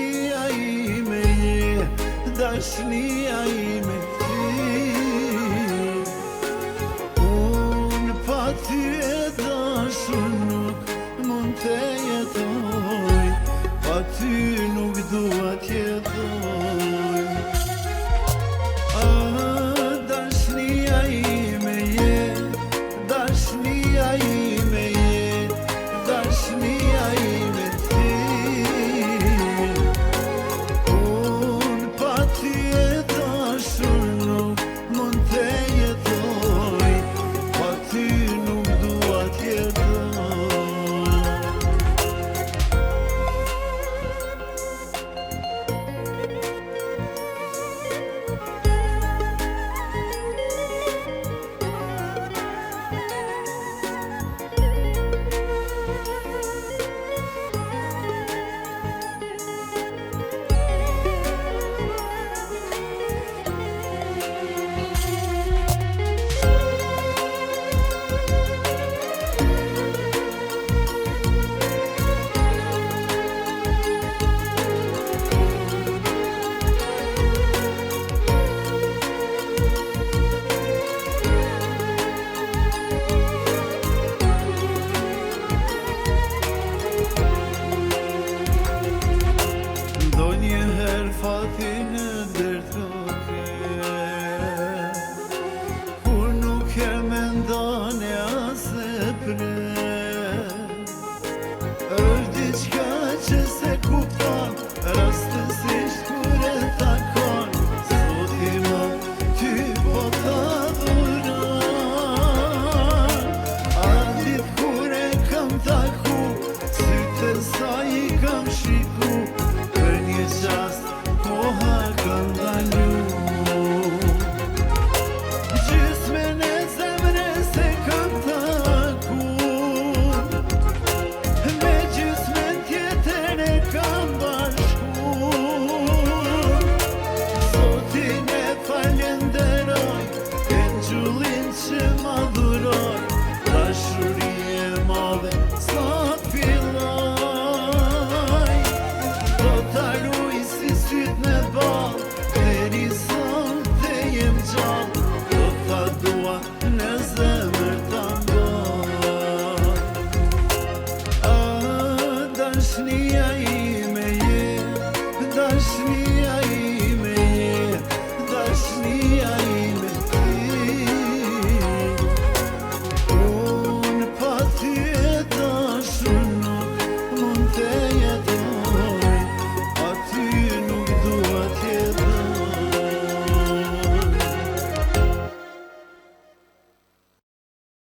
dashnia ime je, dashnia ime ti. Unë pa ty e dashur nuk mund të jetoj, pa ty nuk dua t'jetoj. Dashnia ime je, dashnia ime je, dashnia ime ti. Unë pa ty e dashur nuk mund të jetoj, pa ty nuk dua t'jetoj. Ndonjëherë fatin e ndërtoke, kur nuk e mendone as e pre. Është diçka që se kupton, rastësisht kur e takon. Zoti më ty po t'adhuron. A ditë kur e kam taku, sytë e saj I kam shiku, një qast koha ka ndalu. Gjysmën e zemrës e kam taku, me gjysmën tjetër e kam bashku. Zotin e falenderoj, engjëllin që ma dhuroj, dashuri e madhe sa filloj. Do ta luj si syt në ball,